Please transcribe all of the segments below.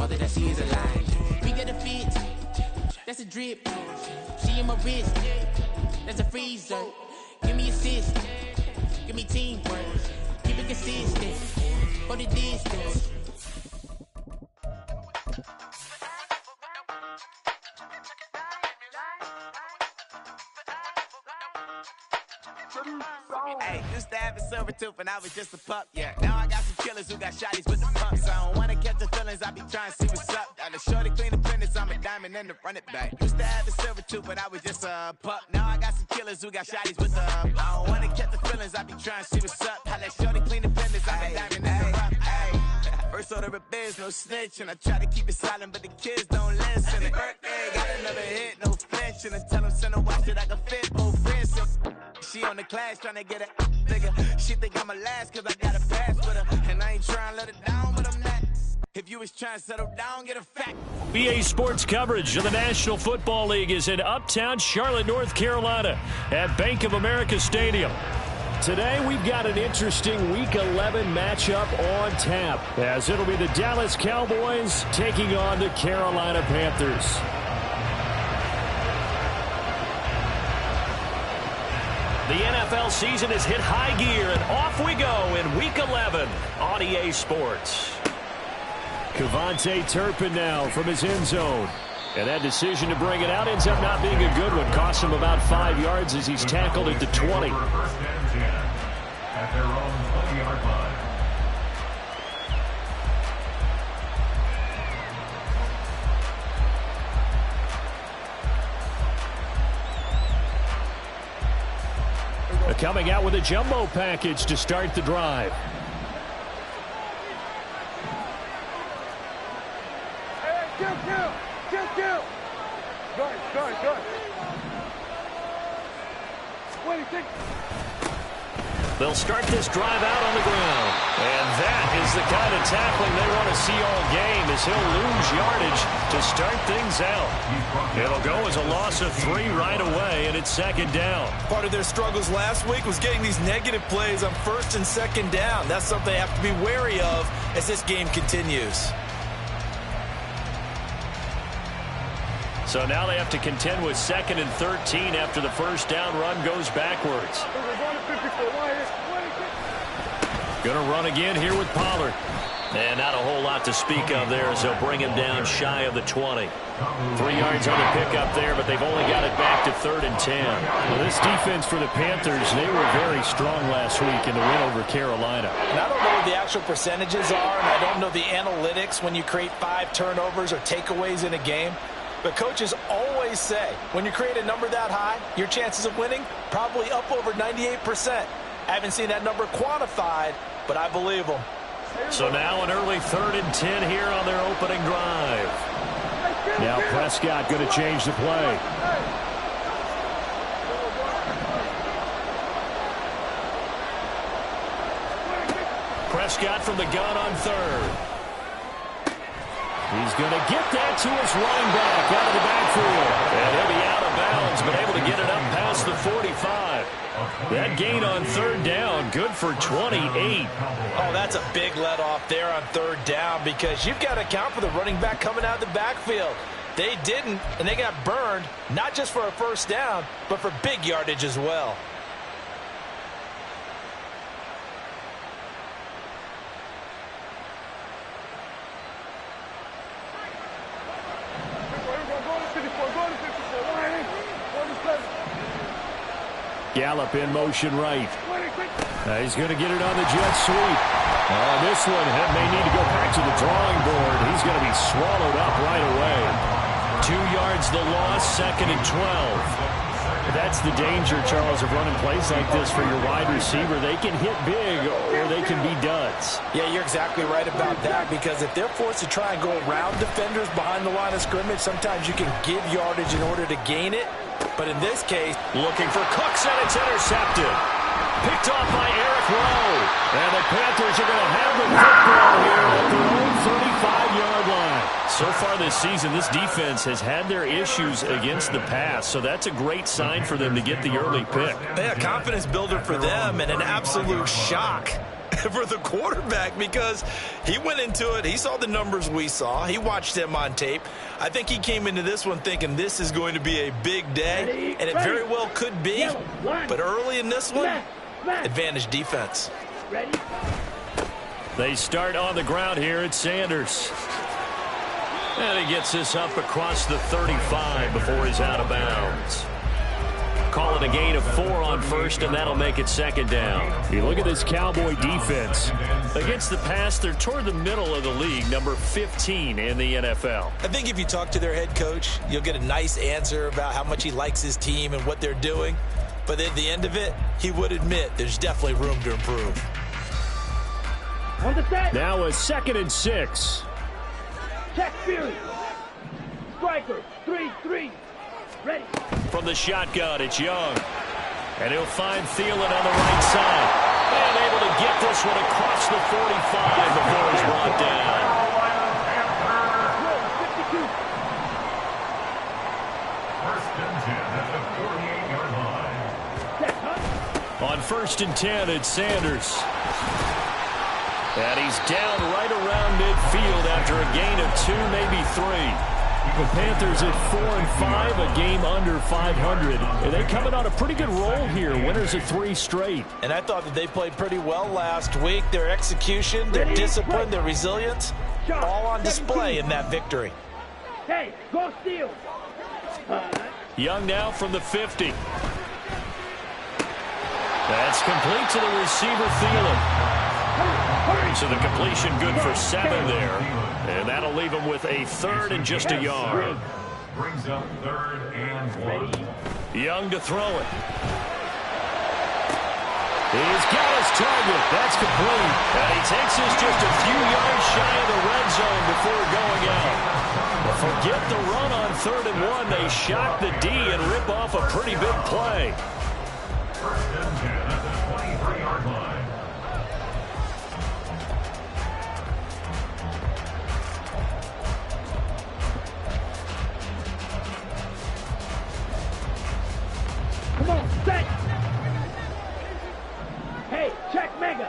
father that she is alive. We get a fit, that's a drip. She in my wrist, that's a freezer. Give me assist, give me teamwork. Keep it consistent, for the distance. Hey, used to have a silver tooth and I was just a pup, yeah. Now I got some killers who got shotties with the pumps. I don't wanna catch the feelings, I be trying to see what's up. Got a shorty clean the fitness, I'm a diamond and to run it back. Used to have a silver tooth, but I was just a pup. Now I got some killers who got shotties with the I don't wanna catch the feelings, I be trying to see what's up. I let shorty clean the fitness, I'm a diamond and to run it back. First order of biz, no snitch, and I try to keep it silent, but the kids don't listen. And birthday, got another hit, no flinch, and I tell them send a watch that I can fit both wrists. She on the class trying to get a nigga. She think I'm a last cause I got a pass with her. And I ain't trying to let it down, but I'm not. If you was trying to settle down, get a fact. BA Sports coverage of the National Football League is in uptown Charlotte, North Carolina at Bank of America Stadium. Today we've got an interesting Week 11 matchup on tap, as it'll be the Dallas Cowboys taking on the Carolina Panthers. The NFL season has hit high gear, and off we go in Week 11 on EA Sports. Kevontae Turpin now from his end zone. And that decision to bring it out ends up not being a good one. Cost him about 5 yards as he's tackled at the 20. At their own 20-yard line. Coming out with a jumbo package to start the drive. Hey, kill. Good. 26. They'll start this drive out on the ground. And that is the kind of tackling they want to see all game, as he'll lose yardage to start things out. It'll go as a loss of 3 right away, and it's second down. Part of their struggles last week was getting these negative plays on first and second down. That's something they have to be wary of as this game continues. So now they have to contend with 2nd and 13 after the first down run goes backwards. Going to run again here with Pollard. And not a whole lot to speak of there, as they'll bring him down shy of the 20. 3 yards on the pickup there, but they've only got it back to 3rd and 10. Well, this defense for the Panthers, they were very strong last week in the win over Carolina. And I don't know what the actual percentages are, and I don't know the analytics when you create 5 turnovers or takeaways in a game. But coaches always say, when you create a number that high, your chances of winning probably up over 98%. I haven't seen that number quantified, but I believe them. So now an early 3rd and 10 here on their opening drive. Now Prescott going to change the play. Prescott from the gun on 3rd. He's going to get that to his running back out of the backfield. And he'll be out of bounds, but able to get it up past the 45. That gain on 3rd down, good for 28. Oh, that's a big let off there on 3rd down, because you've got to account for the running back coming out of the backfield. They didn't, and they got burned, not just for a first down, but for big yardage as well. Gallup in motion right. He's going to get it on the jet sweep. This one may need to go back to the drawing board. He's going to be swallowed up right away. 2 yards the loss, 2nd and 12. That's the danger, Charles, of running plays like this for your wide receiver. They can hit big or they can be duds. Yeah, you're exactly right about that, because if they're forced to try and go around defenders behind the line of scrimmage, sometimes you can give yardage in order to gain it. But in this case, looking for Cooks, and it's intercepted. Picked off by Eric Rowe. And the Panthers are going to have the football here at their own 35-yard line. So far this season, this defense has had their issues against the pass, so that's a great sign for them to get the early pick. Yeah, confidence builder for them, and an absolute shock for the quarterback because he went into it. He saw the numbers we saw. He watched them on tape. I think he came into this one thinking this is going to be a big day, and it very well could be. But early in this one, advantage defense. They start on the ground here at Sanders. And he gets this up across the 35 before he's out of bounds. Call it a gain of 4 on first, and that'll make it second down. You look at this Cowboy defense. Against the pass, they're toward the middle of the league, number 15 in the NFL. I think if you talk to their head coach, you'll get a nice answer about how much he likes his team and what they're doing. But at the end of it, he would admit there's definitely room to improve. Now a 2nd and 6. Check Fury. Striker, 3-3. Ready. From the shotgun, it's Young. And he'll find Thielen on the right side. And able to get this one across the 45 before he's brought down. 52. On 1st and 10, it's Sanders. And he's down right around midfield after a gain of 2, maybe 3. The Panthers at 4-5, a game under 500. And they coming on a pretty good roll here. Winners of 3 straight. And I thought that they played pretty well last week. Their execution, their discipline, their resilience, all on display in that victory. Hey, go steal. Young now from the 50. That's complete to the receiver, Thielen. So the completion good for 7 there. And that'll leave him with a 3rd and just a yard. Brings up 3rd and 1. Young to throw it. He's got his target. That's complete. And he takes this just a few yards shy of the red zone before going out. Forget the run on 3rd and 1. They shock the D and rip off a pretty big play. 1st and 10 at the 23-yard line. Come on, set. Hey, check Mega.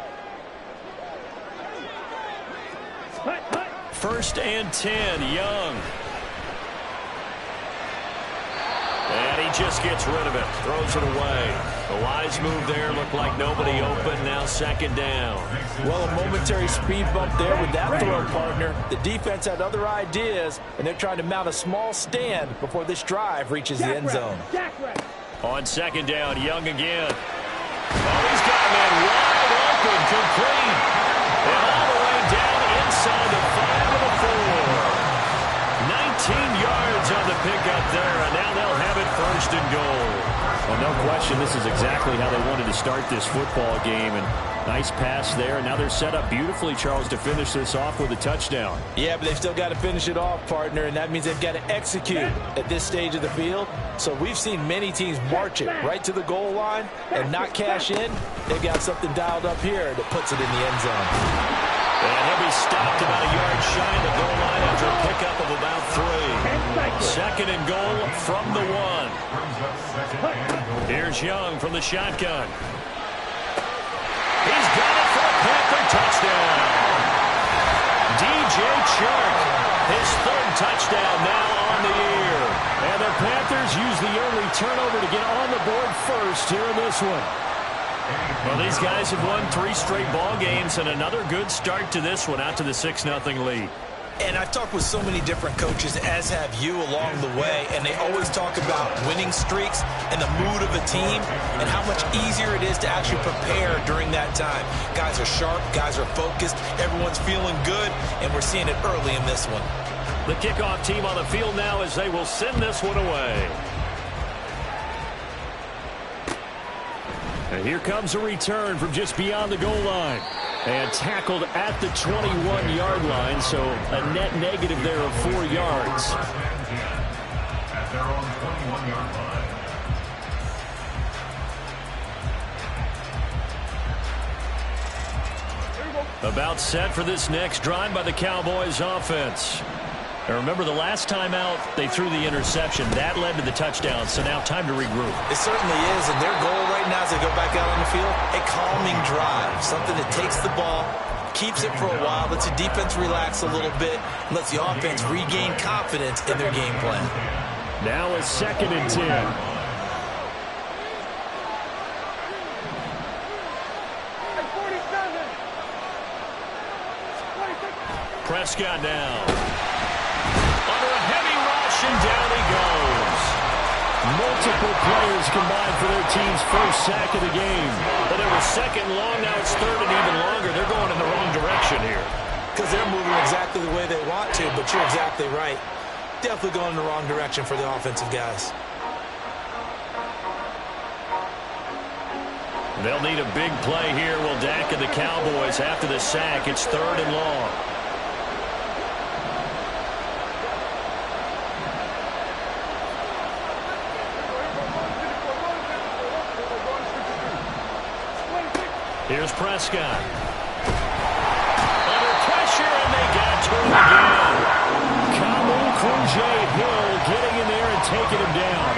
Hut, hut. 1st and 10, Young. And he just gets rid of it. Throws it away. The wise move there. Looked like nobody open. Now 2nd down. Well, a momentary speed bump there with that throw, partner. The defense had other ideas, and they're trying to mount a small stand before this drive reaches the end zone. On 2nd down, Young again. Oh, he's got a man wide open, complete. And all the way down inside the 5 to the 4. 19 yards on the pickup there, and now they'll have it 1st and goal. Well, no question, this is exactly how they wanted to start this football game. And nice pass there. And now they're set up beautifully, Charles, to finish this off with a touchdown. Yeah, but they've still got to finish it off, partner, and that means they've got to execute at this stage of the field. So we've seen many teams march it right to the goal line and not cash in. They've got something dialed up here that puts it in the end zone. And he'll be stopped about a yard shy of the goal line after a pickup of about 3. 2nd and goal from the 1. Here's Young from the shotgun. He's got it for a Panther touchdown. DJ Chark, his 3rd touchdown now on the year. And the Panthers use the early turnover to get on the board first here in this one. Well, these guys have won 3 straight ball games and another good start to this one out to the 6-0 lead. And I've talked with so many different coaches, as have you along the way, and they always talk about winning streaks and the mood of a team and how much easier it is to actually prepare during that time. Guys are sharp, guys are focused, everyone's feeling good, and we're seeing it early in this one. The kickoff team on the field now as they will send this one away. And here comes a return from just beyond the goal line. And tackled at the 21-yard line, so a net negative there of 4 yards. At their own 21-yard line. About set for this next drive by the Cowboys offense. And remember, the last time out, they threw the interception. That led to the touchdown, so now time to regroup. It certainly is, and their goal right now as they go back out on the field, a calming drive, something that takes the ball, keeps it for a while, lets the defense relax a little bit, and lets the offense regain confidence in their game plan. Now a 2nd and 10. Prescott down. Under a heavy rush, and down he goes. Multiple players combined for their team's first sack of the game. But it was 2nd and long, now it's 3rd and even longer. They're going in the wrong direction here. Because they're moving exactly the way they want to, but you're exactly right. Definitely going in the wrong direction for the offensive guys. They'll need a big play here. Will Dak and the Cowboys after the sack. It's 3rd and long. Here's Prescott. Under pressure, and they got to him again. Kamu Hill getting in there and taking him down.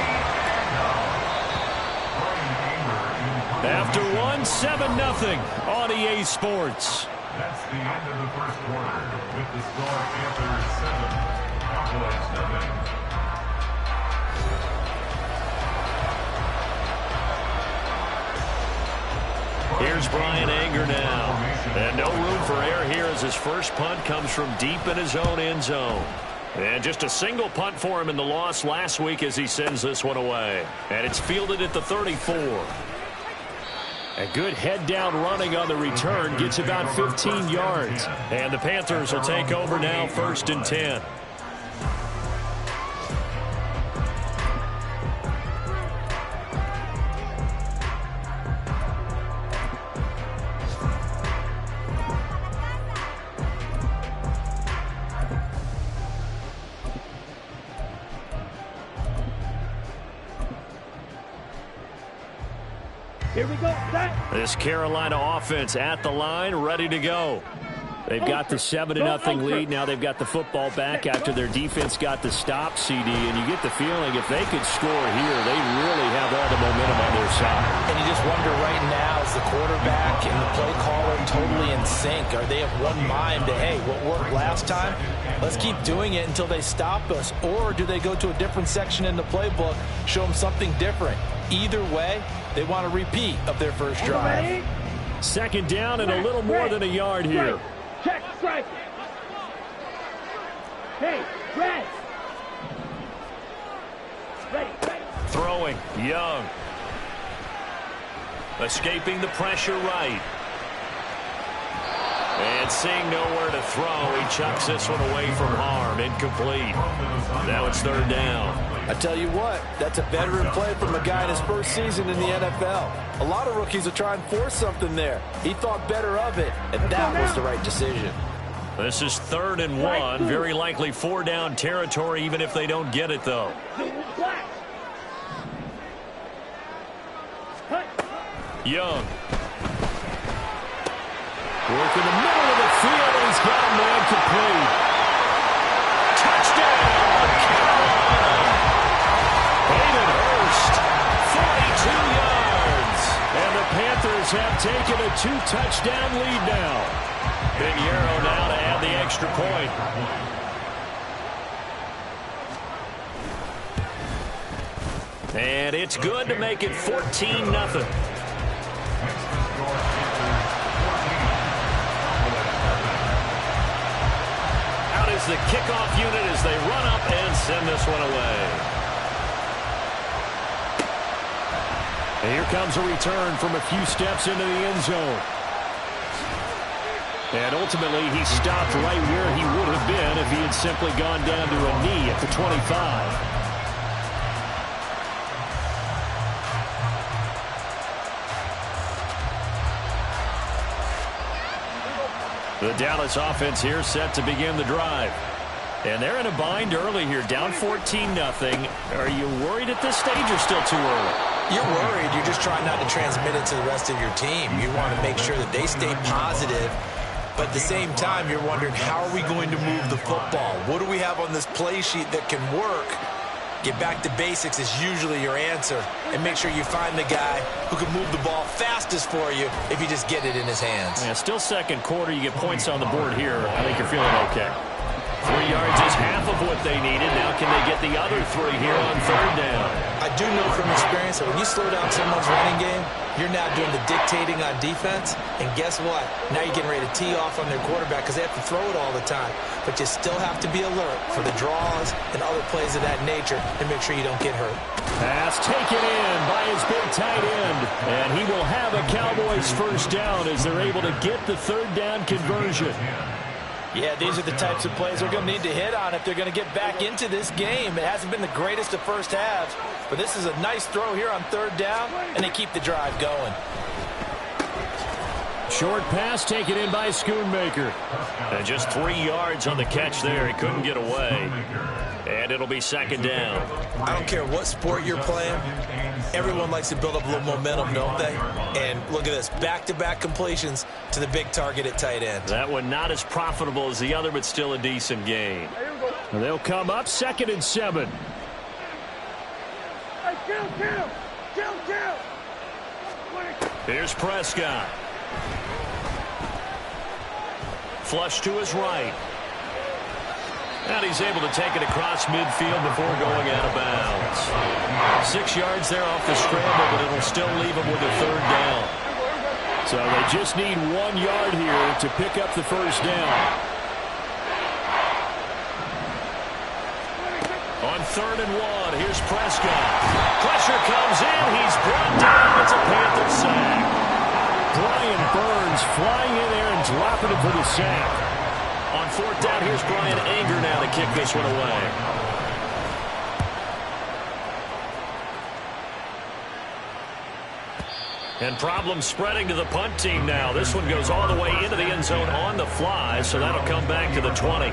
After 1-7-0 on EA Sports. That's the end of the first quarter with the score Panthers 7, Cowboys 0. Here's Brian Anger now. And no room for error here as his first punt comes from deep in his own end zone. And just a single punt for him in the loss last week as he sends this one away. And it's fielded at the 34. A good head-down running on the return gets about 15 yards. And the Panthers will take over now, 1st and 10. Here we go, set. This Carolina offense at the line, ready to go. They've got the 7-0 lead. Now they've got the football back after their defense got the stop, CD. And you get the feeling if they could score here, they really have all the momentum on their side. And you just wonder right now, is the quarterback and the play caller totally in sync? Are they of one mind that, hey, what worked last time, let's keep doing it until they stop us? Or do they go to a different section in the playbook, show them something different? Either way, they want a repeat of their first drive. 2nd down and a little more than a yard here. Check, strike. Hey, red. Ready. Throwing, Young. Escaping the pressure right. And seeing nowhere to throw, he chucks this one away from harm. Incomplete. Now it's 3rd down. I tell you what, that's a veteran play from a guy in his first season in the NFL. A lot of rookies will try and force something there. He thought better of it, and that was the right decision. This is 3rd and 1. Very likely 4-down territory, even if they don't get it, though. Young. Work in the middle of the field, and he's got a man complete. Touchdown, Carolina. Hayden Hurst, 42 yards. And the Panthers have taken a 2-touchdown lead now. Pinheiro now to add the extra point. And it's good to make it 14-0. Out is the kickoff unit as they run up and send this one away. And here comes a return from a few steps into the end zone. And ultimately, he stopped right where he would have been if he had simply gone down to a knee at the 25. The Dallas offense here set to begin the drive. And they're in a bind early here, down 14-0. Are you worried at this stage or still too early? You're worried. You're just trying not to transmit it to the rest of your team. You want to make sure that they stay positive But at the same time, you're wondering, how are we going to move the football? What do we have on this play sheet that can work? Get back to basics is usually your answer. And make sure you find the guy who can move the ball fastest for you if you just get it in his hands. Yeah, still second quarter. You get points on the board here. I think you're feeling okay. 3 yards is half of what they needed. Now can they get the other 3 here on third down? I do know from experience that when you slow down someone's running game, you're now doing the dictating on defense. And guess what? Now you're getting ready to tee off on their quarterback because they have to throw it all the time. But you still have to be alert for the draws and other plays of that nature and make sure you don't get hurt. Pass taken in by his big tight end. And he will have a Cowboys first down as they're able to get the third down conversion. Yeah, these are the types of plays they're going to need to hit on if they're going to get back into this game. It hasn't been the greatest of first halves, but this is a nice throw here on third down, and they keep the drive going. Short pass taken in by Schoonmaker. And just 3 yards on the catch there. He couldn't get away. And it'll be second down. I don't care what sport you're playing. Everyone likes to build up a little momentum, don't they? And look at this, back-to-back completions to the big target at tight end. That one not as profitable as the other, but still a decent gain. And they'll come up 2nd and 7. Here's Prescott. Flush to his right. And he's able to take it across midfield before going out of bounds. 6 yards there off the scramble, but it'll still leave him with a third down. So they just need 1 yard here to pick up the first down. On 3rd and 1, here's Prescott. Pressure comes in. He's brought down. It's a Panther sack. Brian Burns flying in there and dropping it for the sack. On 4th down, here's Brian Anger now to kick this one away. And problems spreading to the punt team now. This one goes all the way into the end zone on the fly, so that'll come back to the 20.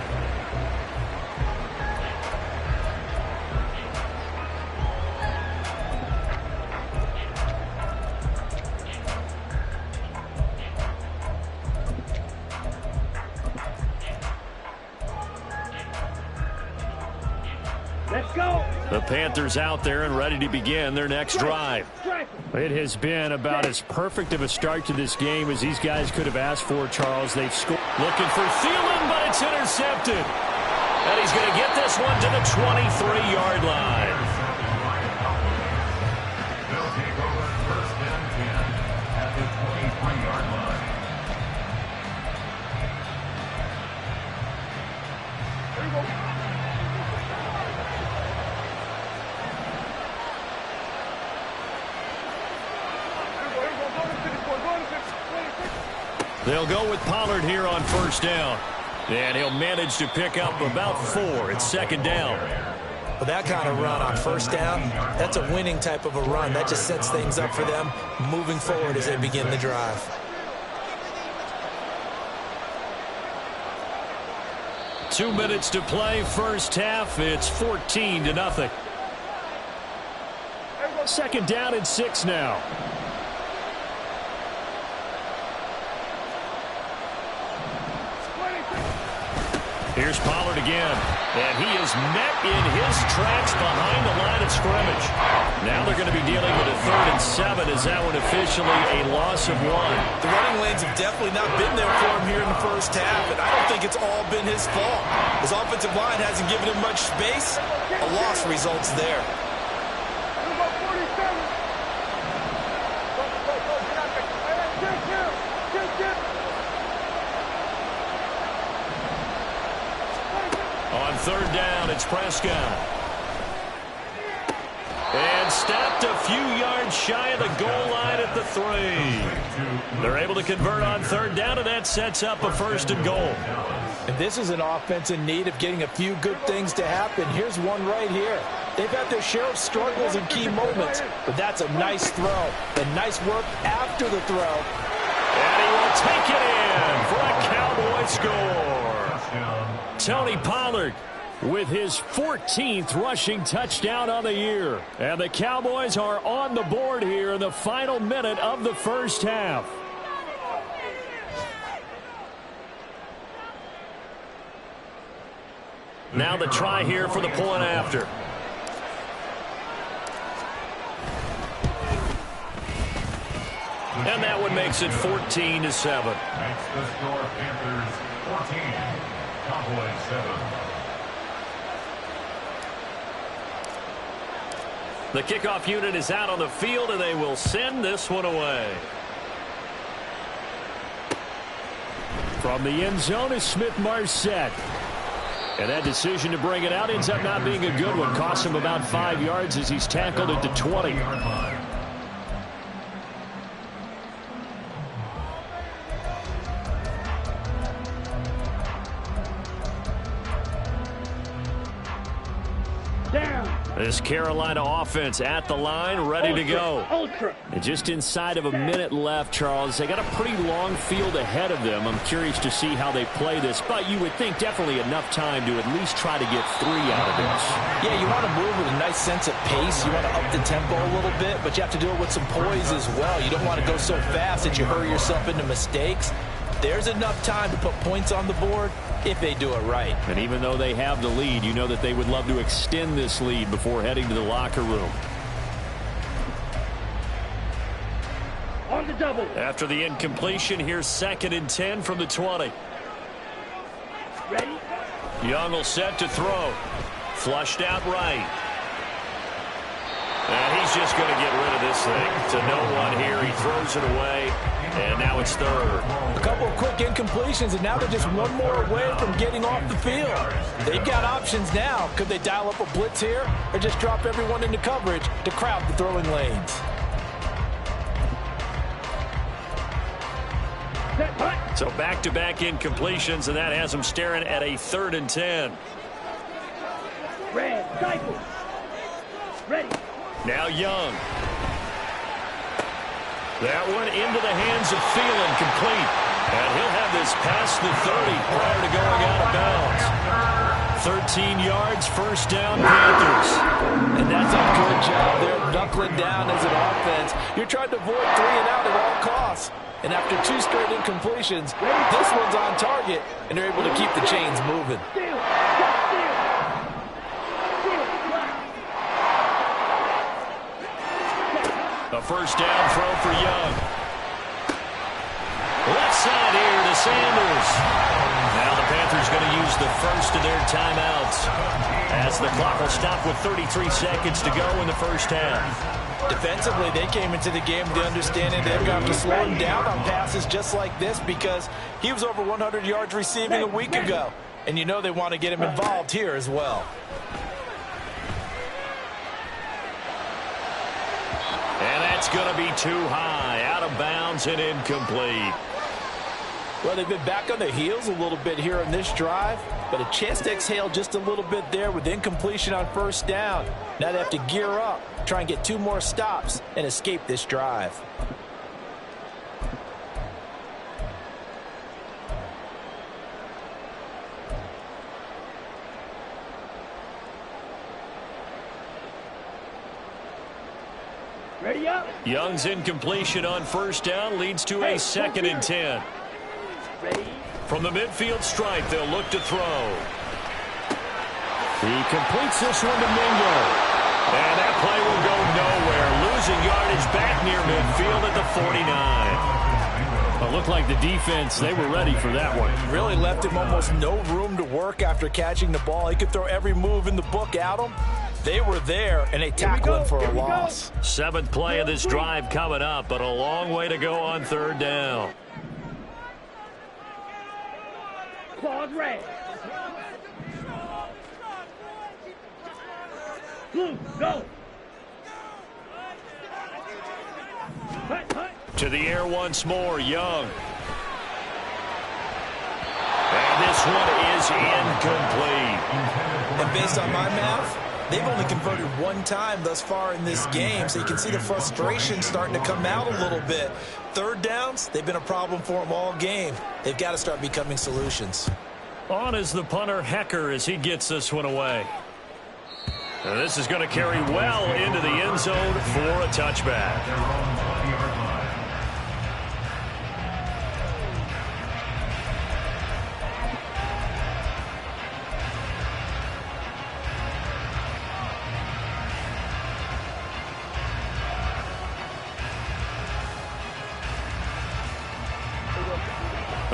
The Panthers out there and ready to begin their next drive. It has been about as perfect of a start to this game as these guys could have asked for, Charles. They've scored. Looking for Thielen, but it's intercepted. And he's going to get this one to the 23-yard line. They'll take over 1st and 10 at the 23-yard line. There you go. They'll go with Pollard here on 1st down. And he'll manage to pick up about 4. It's 2nd down. Well, that kind of run on 1st down, that's a winning type of a run. That just sets things up for them moving forward as they begin the drive. Two minutes to play, first half. It's 14-0. 2nd down and 6 now. Here's Pollard again, and he is met in his tracks behind the line of scrimmage. Now they're going to be dealing with a 3rd and 7 as that one officially a loss of 1. The running lanes have definitely not been there for him here in the first half, and I don't think it's all been his fault. His offensive line hasn't given him much space. A loss results there. On 3rd down, it's Prescott. And stopped a few yards shy of the goal line at the 3. They're able to convert on 3rd down, and that sets up a 1st and goal. And this is an offense in need of getting a few good things to happen. Here's one right here. They've had their share of struggles in key moments, but that's a nice throw. And nice work after the throw. And he will take it in for a Cowboy score. Tony Pollard with his 14th rushing touchdown on the year. And the Cowboys are on the board here in the final minute of the first half. Now the try here for the point after. And that one makes it 14-7. Makes the score Panthers 14, Cowboys 7. The kickoff unit is out on the field, and they will send this one away. From the end zone is Smith-Marset. And that decision to bring it out ends up not being a good one. Costs him about 5 yards as he's tackled at the 20. This Carolina offense at the line, ready to go. And just inside of a minute left, Charles. They got a pretty long field ahead of them. I'm curious to see how they play this, but you would think definitely enough time to at least try to get 3 out of this. Yeah, you want to move with a nice sense of pace. You want to up the tempo a little bit, but you have to do it with some poise as well. You don't want to go so fast that you hurry yourself into mistakes. There's enough time to put points on the board if they do it right. And even though they have the lead, you know that they would love to extend this lead before heading to the locker room. On the double. After the incompletion, here's 2nd and 10 from the 20. Ready? Young will set to throw. Flushed out right. And he's just going to get rid of this thing to no one here. He throws it away, and now it's 3rd. A couple of quick incompletions, and now they're just one more away from getting off the field. They've got options now. Could they dial up a blitz here or just drop everyone into coverage to crowd the throwing lanes? So back-to-back incompletions, and that has them staring at a 3rd and 10. Red, cycle. Ready. Now Young. That one into the hands of Thielen, complete. And he'll have this past the 30 prior to going out of bounds. 13 yards, 1st down, Panthers. And that's a good job there, knuckling down as an offense. You're trying to avoid 3 and out at all costs. And after 2 straight incompletions, this one's on target, and they're able to keep the chains moving. A 1st down throw for Young. Left side here to Sanders. Now the Panthers going to use the first of their timeouts as the clock will stop with 33 seconds to go in the 1st half. Defensively, they came into the game with the understanding they've got to slow him down on passes just like this because he was over 100 yards receiving a week ago. And you know they want to get him involved here as well. And that's going to be too high, out of bounds and incomplete. Well, they've been back on their heels a little bit here in this drive, but a chance to exhale just a little bit there with incompletion on 1st down. Now they have to gear up, try and get 2 more stops, and escape this drive. Ready up. Young's incompletion on 1st down leads to a 2nd and 10. Ready. From the midfield stripe, they'll look to throw. He completes this one to Mingo. And that play will go nowhere. Losing yardage back near midfield at the 49. It looked like the defense, they were ready for that one. Really left him almost no room to work after catching the ball. He could throw every move in the book at him. They were there, and they tackled him for a loss. 7th play of this drive coming up, but a long way to go on 3rd down. Claws red. Blue, go. Hut, hut. To the air once more, Young. And this one is incomplete. And based on my math, they've only converted 1 time thus far in this game, so you can see the frustration starting to come out a little bit. 3rd downs, they've been a problem for them all game. They've got to start becoming solutions. On is the punter, Hecker, as he gets this one away. And this is going to carry well into the end zone for a touchback.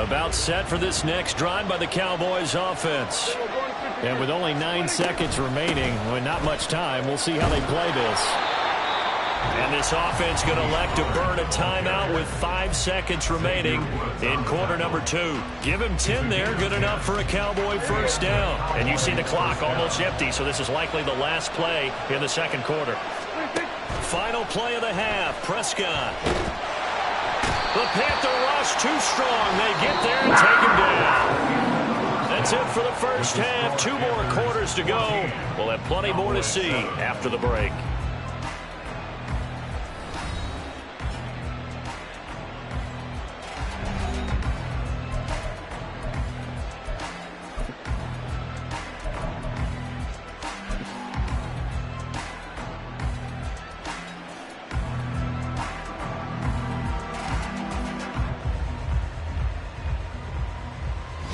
About set for this next drive by the Cowboys offense. And with only 9 seconds remaining, well, not much time, we'll see how they play this. And this offense going to elect to burn a timeout with 5 seconds remaining in quarter number 2. Give him 10 there, good enough for a Cowboy first down. And you see the clock almost empty, so this is likely the last play in the second quarter. Final play of the half, Prescott. The Panther rush too strong. They get there and take him down. That's it for the first half. 2 more quarters to go. We'll have plenty more to see after the break.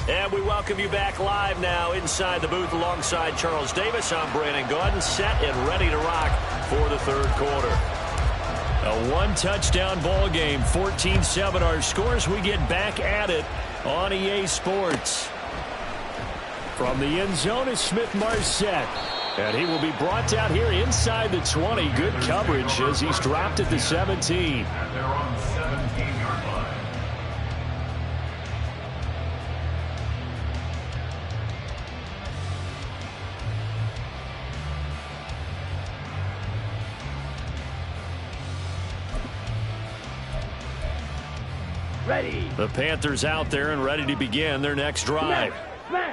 And we welcome you back live now inside the booth alongside Charles Davis. I'm Brandon Gordon, set and ready to rock for the third quarter. A 1-touchdown ball game, 14-7 our scores. We get back at it on EA Sports. From the end zone is Smith-Marset. And he will be brought down here inside the 20. Good coverage as he's dropped at the 17. And they're on the 17-yard line. Ready. The Panthers out there and ready to begin their next drive.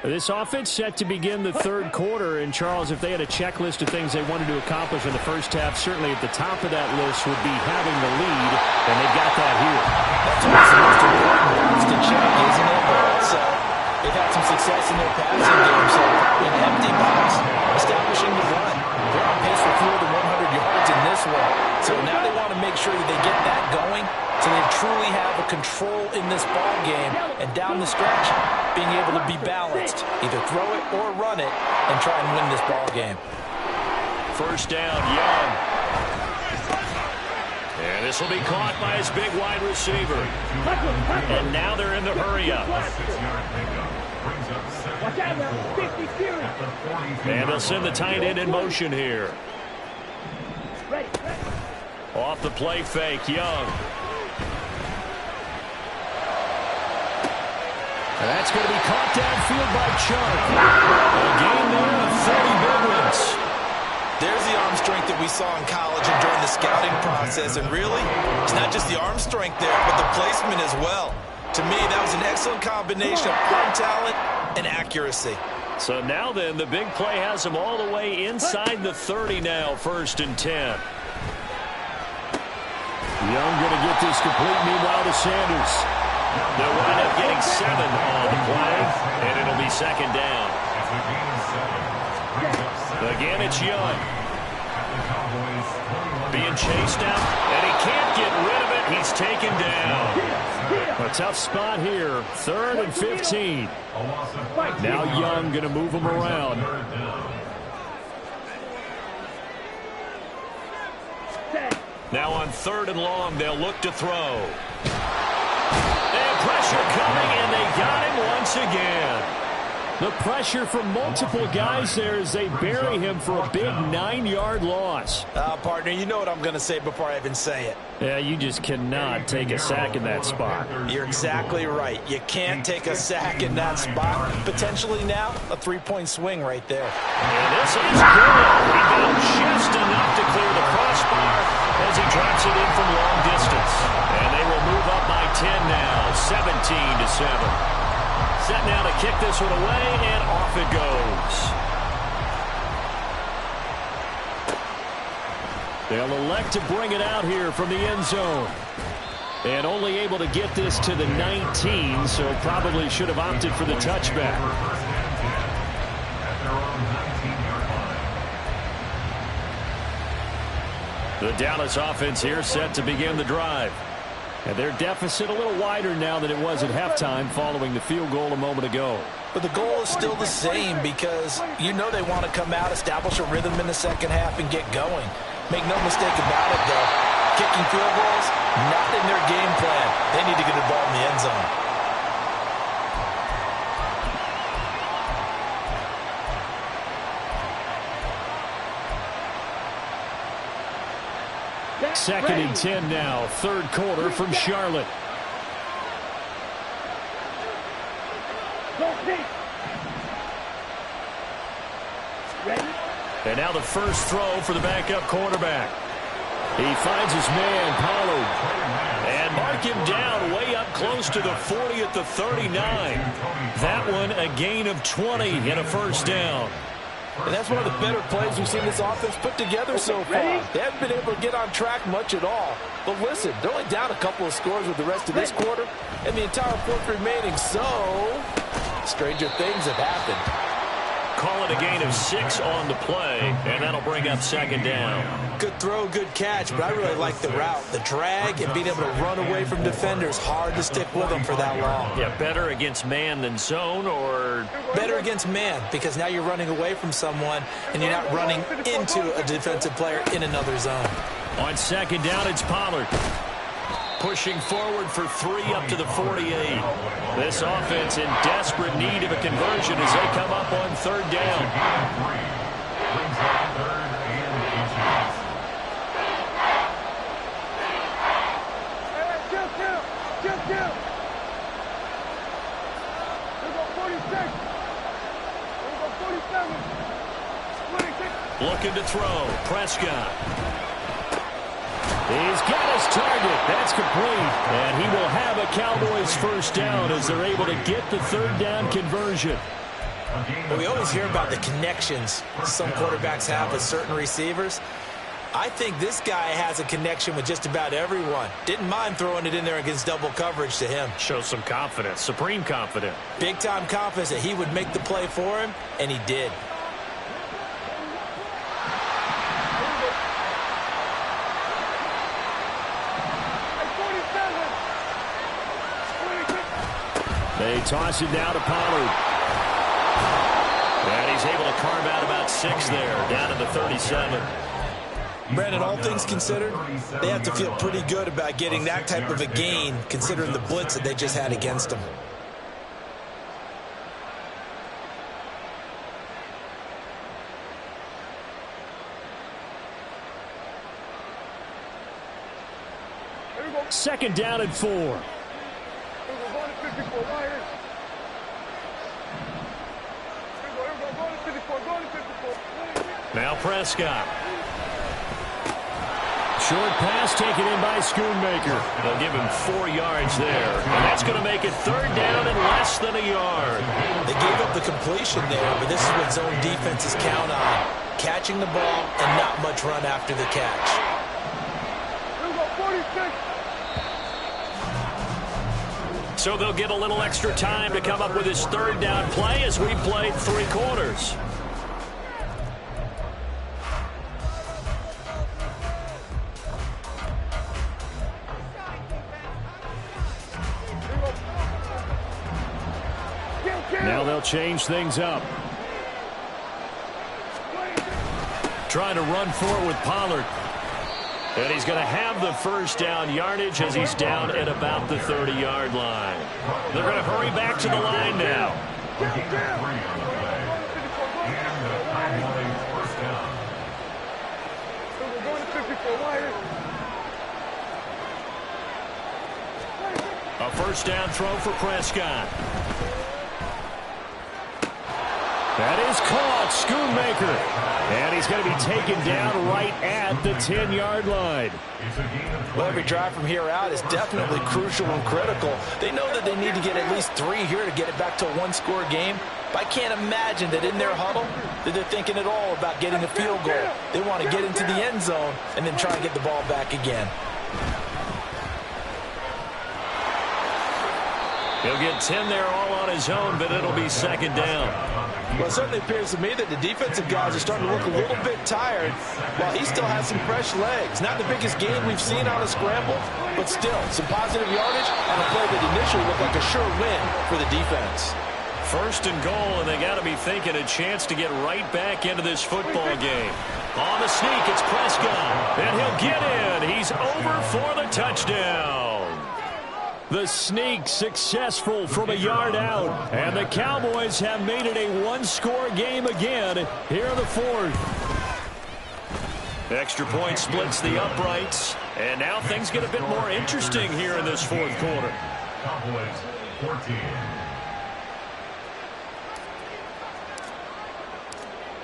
This offense set to begin the third quarter. And, Charles, if they had a checklist of things they wanted to accomplish in the first half, certainly at the top of that list would be having the lead, and they've got that here. That's always the most important box to check, isn't it? But also, they've had some success in their passing game, so probably an empty box, establishing the run. They're on pace for fewer than 100 yards in this one. So now they want to make sure that they get that going so they truly have a control in this ball game, and down the stretch, being able to be balanced, either throw it or run it, and try and win this ball game. First down, Young. And this will be caught by his big wide receiver. And now they're in the hurry up. And they'll send the tight end in motion here. Off the play fake, Young. And that's going to be caught downfield by Chubb. A gain there of 30 big ones. There's the arm strength that we saw in college and during the scouting process. And really, it's not just the arm strength there, but the placement as well. To me, that was an excellent combination of arm talent and accuracy. So now then, the big play has him all the way inside the 30 now, 1st and 10. Young going to get this complete, meanwhile to Sanders. They'll wind up getting 7 on the play, and it'll be 2nd down. Again, it's Young. Being chased out, and he can't get rid of it. He's taken down. A tough spot here, 3rd and 15. Now Young going to move him around. Now on 3rd and long, they'll look to throw. And pressure coming, and they got him once again. The pressure from multiple guys there as they bury him for a big 9-yard loss. Partner, you know what I'm going to say before I even say it. Yeah, you just cannot take a sack in that spot. You're exactly right. You can't take a sack in that spot. Potentially now, a 3-point swing right there. And this is good. He got just enough to clear the crossbar as he drops it in from long distance. And they will move up by 10 now, 17-7. Set now to kick this one away, and off it goes. They'll elect to bring it out here from the end zone. And only able to get this to the 19, so probably should have opted for the touchback. The Dallas offense here set to begin the drive. And their deficit a little wider now than it was at halftime following the field goal a moment ago. But the goal is still the same because you know they want to come out, establish a rhythm in the second half, and get going. Make no mistake about it, though. Kicking field goals, not in their game plan. They need to get the ball in the end zone. Second and 10 now, third quarter from Charlotte. And now the first throw for the backup quarterback. He finds his man, Pollard. And mark him down way up close to the 40 at the 39. That one a gain of 20 and a first down. And that's one of the better plays we've seen this offense put together so far. They haven't been able to get on track much at all. But listen, they're only down a couple of scores with the rest of this quarter and the entire fourth remaining. So, stranger things have happened. Call it a gain of 6 on the play, and that'll bring up second down. Good throw, good catch, but I really like the route. The drag and being able to run away from defenders, hard to stick with them for that long. Yeah, better against man than zone, or? Better against man, because now you're running away from someone, and you're not running into a defensive player in another zone. On second down, it's Pollard. Pushing forward for 3 up to the 48. This offense in desperate need of a conversion as they come up on third down. Looking to throw. Prescott. He's got his target. That's complete. And he will have a Cowboys first down as they're able to get the third down conversion. Well, we always hear about the connections some quarterbacks have with certain receivers. I think this guy has a connection with just about everyone. Didn't mind throwing it in there against double coverage to him. Shows some confidence, supreme confidence. Big-time confidence that he would make the play for him, and he did. They toss it down to Pollard. And he's able to carve out about 6 there, down to the 37. Brandon, all things considered, they have to feel pretty good about getting that type of a gain, considering the blitz that they just had against them. Second down and 4. Now Prescott. Short pass taken in by Schoonmaker. They'll give him 4 yards there. And that's going to make it third down and less than a yard. They gave up the completion there, but this is what zone defenses count on. Catching the ball and not much run after the catch. So they'll get a little extra time to come up with his third down play as we played 3 quarters. Now they'll change things up. Trying to run forward with Pollard. And he's going to have the first down yardage as he's down at about the 30-yard line. They're going to hurry back to the line now. A first down throw for Prescott. That is caught. Schoonmaker. And he's going to be taken down right at the 10-yard line. Well, every drive from here out is definitely crucial and critical. They know that they need to get at least 3 here to get it back to a 1-score game. But I can't imagine that in their huddle that they're thinking at all about getting a field goal. They want to get into the end zone and then try and get the ball back again. He'll get 10 there all on his own, but it'll be second down. Well, it certainly appears to me that the defensive guys are starting to look a little bit tired while he still has some fresh legs. Not the biggest gain we've seen on a scramble, but still some positive yardage on a play that initially looked like a sure win for the defense. First and goal, and they got to be thinking a chance to get right back into this football game. On the sneak, it's Prescott, and he'll get in. He's over for the touchdown. The sneak successful from a yard out. And the Cowboys have made it a 1-score game again here in the 4th. Extra point splits the uprights. And now things get a bit more interesting here in this fourth quarter. Cowboys 14.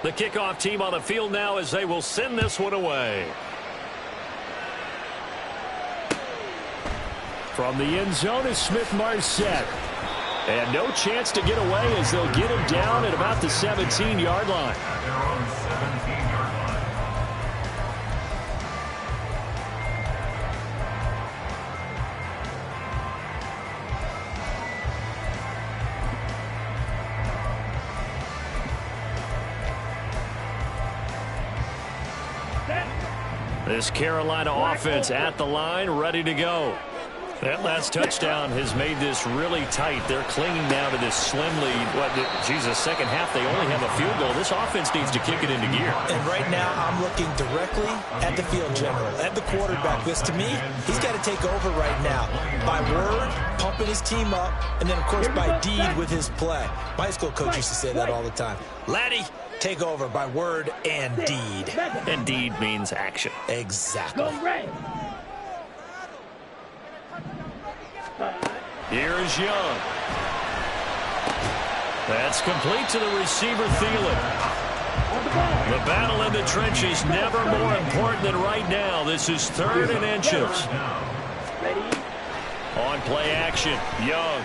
The kickoff team on the field now as they will send this one away. From the end zone is Smith-Marset. And no chance to get away as they'll get him down at about the 17-yard line. They're on the 17-yard line. This Carolina offense at the line, ready to go. That last touchdown has made this really tight. They're clinging now to this slim lead. Second half, they only have a field goal. This offense needs to kick it into gear. And right now, I'm looking directly at the field general, at the quarterback. Because to me, he's got to take over right now. By word, pumping his team up, and then, of course, by deed with his play. My high school coach used to say that all the time. Laddie, take over by word and deed. And deed means action. Exactly. Here is Young. That's complete to the receiver, Thielen. The battle in the trenches never more important than right now. This is 3rd and inches. On play action, Young.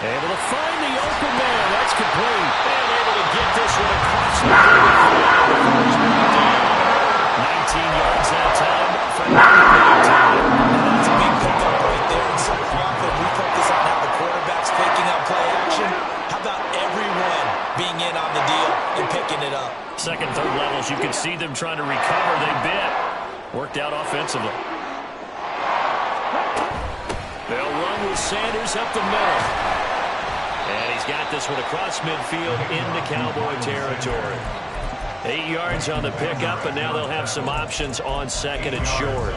Able to find the open man. That's complete. And able to get this one across the 19 yards that time from the 18. That's a big pickup right there. And so often we focus on how the quarterback's picking up play action. How about everyone being in on the deal and picking it up? Second, third levels, you can see them trying to recover. They bit. Worked out offensively. They'll run with Sanders up the middle. And he's got this one across midfield into Cowboy territory. 8 yards on the pickup, and now they'll have some options on second and short.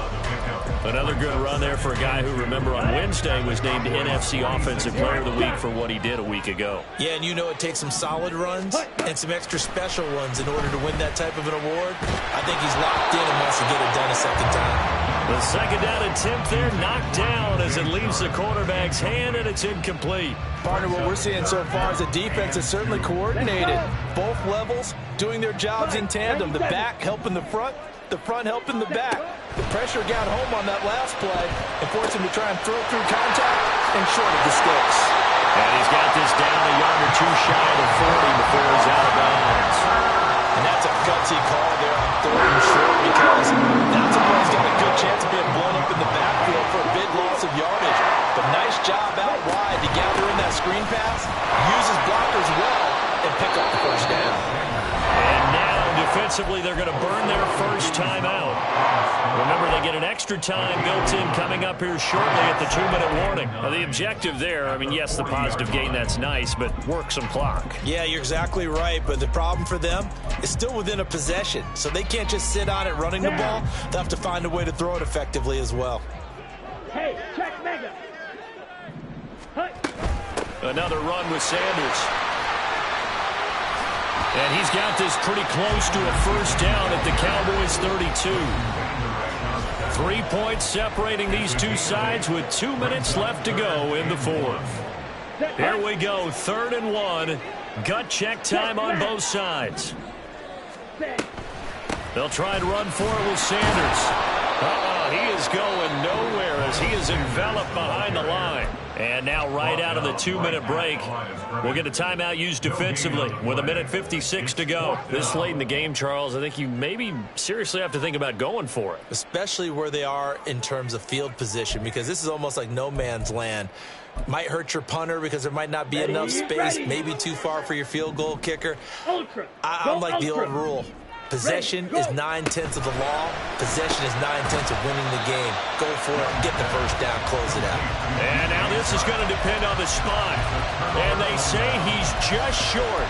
Another good run there for a guy who, remember, on Wednesday was named NFC Offensive Player of the Week for what he did a week ago. Yeah, and you know it takes some solid runs and some extra special ones in order to win that type of an award. I think he's locked in and wants to get it done a second time. The second down attempt there knocked down as it leaves the quarterback's hand, and it's incomplete. Partner, what we're seeing so far is the defense is certainly coordinated. Both levels doing their jobs in tandem. The back helping the front helping the back. The pressure got home on that last play and forced him to try and throw through contact and short of the sticks. And he's got this down a yard or two shy of 40 before he's out of bounds. And that's a gutsy call there on 3rd and short because that's a play he's got a good chance of being blown up in the backfield for a big loss of yardage. But nice job out wide to gather in that screen pass, use his blockers well, and pick up the first down. And now, defensively, they're going to burn their first timeout. Remember, they get an extra time built in coming up here shortly at the 2-minute warning. Now, the objective there, I mean, yes, the positive gain, that's nice, but work some clock. Yeah, you're exactly right, but the problem for them is still within a possession, so they can't just sit on it running the ball. They'll have to find a way to throw it effectively as well. Hey, check mega. Another run with Sanders. And he's got this pretty close to a first down at the Cowboys' 32. 3 points separating these two sides with 2 minutes left to go in the fourth. Here we go, 3rd and 1. Gut check time on both sides. They'll try and run for it with Sanders. He is going nowhere as he is enveloped behind the line. And now right out of the 2-minute break, we'll get a timeout used defensively with 1:56 to go. This late in the game, Charles, I think you maybe seriously have to think about going for it. Especially where they are in terms of field position, because this is almost like no man's land. Might hurt your punter because there might not be enough space, maybe too far for your field goal kicker. I'm like the old rule. Possession is 9/10 of the law. Possession is 9/10 of winning the game. Go for it, get the first down, close it out. And now this is going to depend on the spot. And they say he's just short.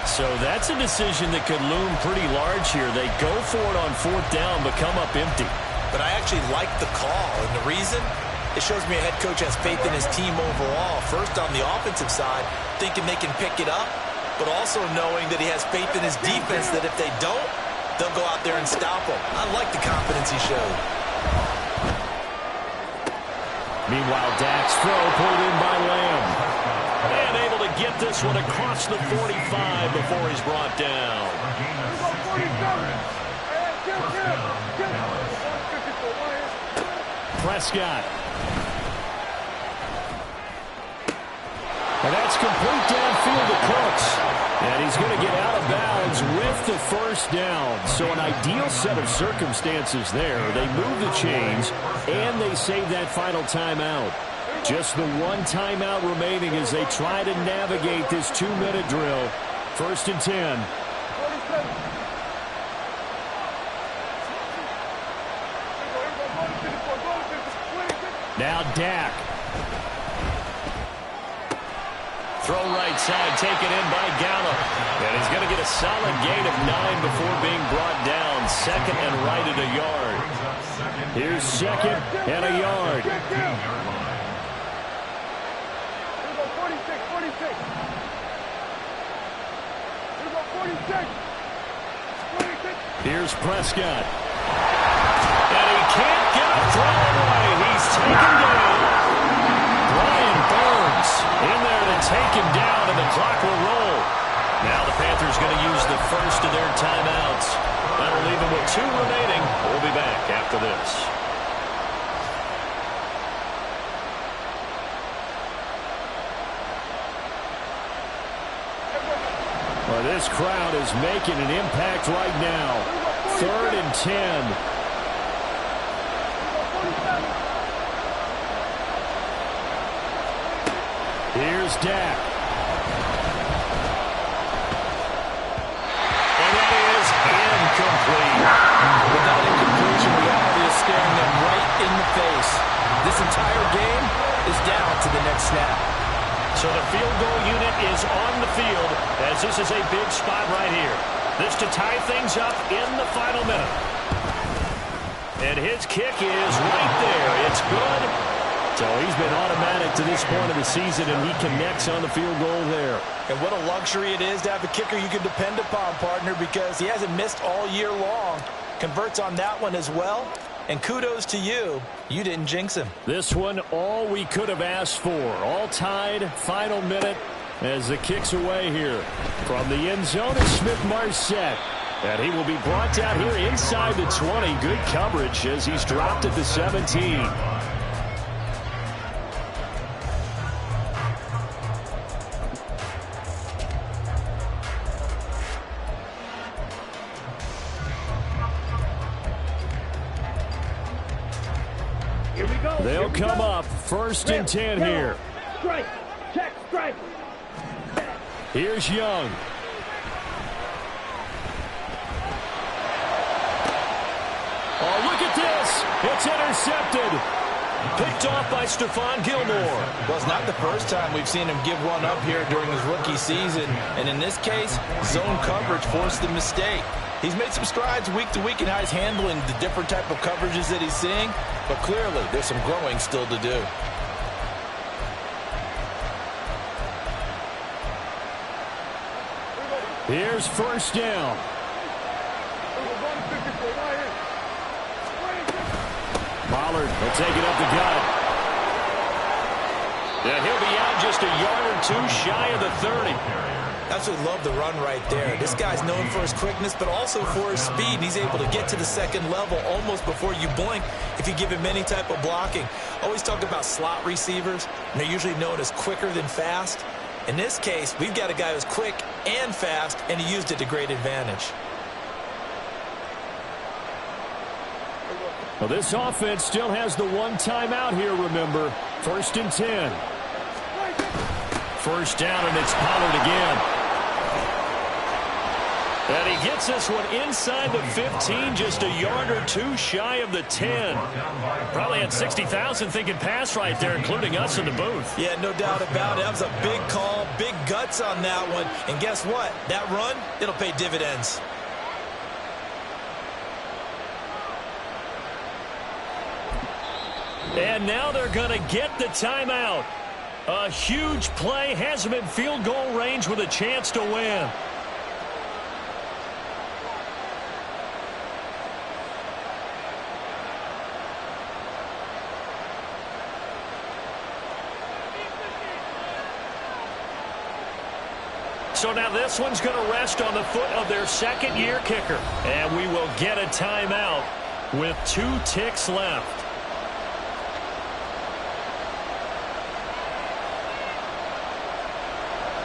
So that's a decision that could loom pretty large here. They go for it on 4th down, but come up empty. But I actually like the call, and the reason? It shows me a head coach has faith in his team overall. First on the offensive side, thinking they can pick it up, but also knowing that he has faith in his defense that if they don't, they'll go out there and stop him. I like the confidence he showed. Meanwhile, Dak's throw pulled in by Lamb. And able to get this one across the 45 before he's brought down. Prescott. And that's complete downfield to Cooks. And he's going to get out of bounds with the first down. So an ideal set of circumstances there. They move the chains, and they save that final timeout. Just the one timeout remaining as they try to navigate this 2-minute drill. 1st and 10. Now Dak. Throw right side, taken in by Gallup. And he's going to get a solid gain of 9 before being brought down. 2nd and right at a yard. Here's 2nd and a yard. Here's Prescott. And he can't get a throw away. He's taken down. Brian Burns in there to take him down, and the clock will roll. Now the Panthers going to use the first of their timeouts. That'll leave them with 2 remaining. We'll be back after this. Well, this crowd is making an impact right now. 3rd and 10. Here's Dak. And that is incomplete. Without incompletion, reality is staring them right in the face. This entire game is down to the next snap. So the field goal unit is on the field as this is a big spot right here. This to tie things up in the final minute. And his kick is right there. It's good. So he's been automatic to this point of the season, and he connects on the field goal there. And what a luxury it is to have a kicker you can depend upon, partner, because he hasn't missed all year long. Converts on that one as well. And kudos to you. You didn't jinx him. This one, all we could have asked for. All tied, final minute as the kick's away here. From the end zone is Smith-Marset. And he will be brought down here inside the 20. Good coverage as he's dropped at the 17. They'll come up 1st and 10 here. Strike. Check. Strike. Here's Young. Oh, look at this. It's intercepted. Picked off by Stephon Gilmore. Well, it's not the first time we've seen him give one up here during his rookie season. And in this case, zone coverage forced the mistake. He's made some strides week to week in how he's handling the different type of coverages that he's seeing. But clearly, there's some growing still to do. Here's 1st down. Pollard will take it up the gut. Yeah, he'll be out just a yard or 2 shy of the 30. Absolutely love the run right there. This guy's known for his quickness, but also for his speed. And he's able to get to the 2nd level almost before you blink if you give him any type of blocking. Always talk about slot receivers, and they're usually known as quicker than fast. In this case, we've got a guy who's quick and fast, and he used it to great advantage. Well, this offense still has the one timeout here, remember. 1st and 10. 1st down, and it's Pollard again. And he gets this one inside the 15, just a yard or 2 shy of the 10. Probably had 60,000 thinking pass right there, including us in the booth. Yeah, no doubt about it. That was a big call, big guts on that one. And guess what? That run, it'll pay dividends. And now they're going to get the timeout. A huge play, has them in field goal range with a chance to win. So now this one's going to rest on the foot of their second-year kicker. And we will get a timeout with 2 ticks left.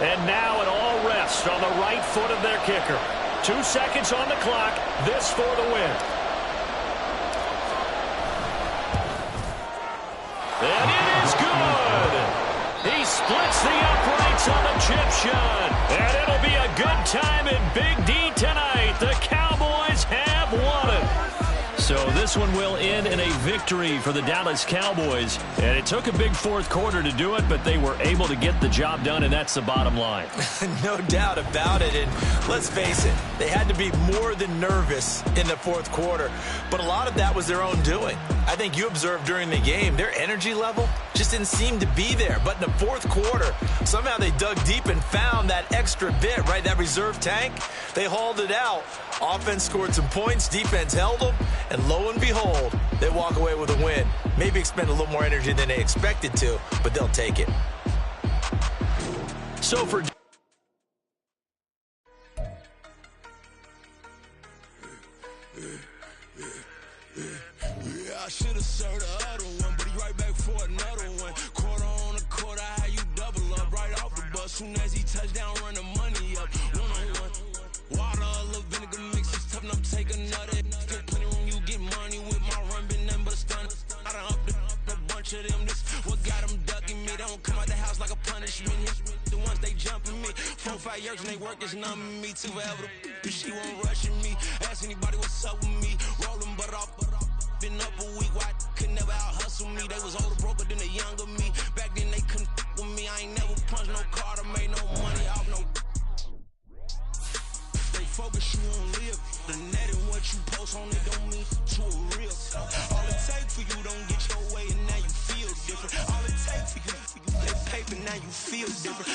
And now it all rests on the right foot of their kicker. 2 seconds on the clock. This for the win. And it is good. He splits the uprights on the chip shot. And it'll be a good time in Big D tonight. The Cowboys have won it. So this one will end in a victory for the Dallas Cowboys. And it took a big fourth quarter to do it, but they were able to get the job done, and that's the bottom line. No doubt about it. And let's face it, they had to be more than nervous in the fourth quarter. But a lot of that was their own doing. I think you observed during the game, their energy level just didn't seem to be there. But in the fourth quarter, somehow they dug deep and found that extra bit, right, that reserve tank. They hauled it out. Offense scored some points, defense held them, and lo and behold, they walk away with a win. Maybe expend a little more energy than they expected to, but they'll take it. So for I should have served the other one, but he right back for another one. Quarter on a quarter, how you double up right off the bus. Soon as he touch down, run the money up. One-on-one. Water, a little vinegar mix, it's tough enough to take another. Still plenty room, you get money with my run, been nothing but a stun. I done up a bunch of them. This what got them ducking me. They don't come out the house like a punishment. The ones they jumping me. 4-5 years and they work is numbing me. Too forever the she won't rushing me. Ask anybody what's up with me. Rolling butt off. Been up a week, why could never out hustle me? They was older, broker than the younger me. Back then they couldn't with me. I ain't never punched no card or made no money off no. Stay focused, you won't live. The net and what you post on it don't mean to a real. All it take for you don't get your way and now you feel different. All it take for you, that paper, now you feel different.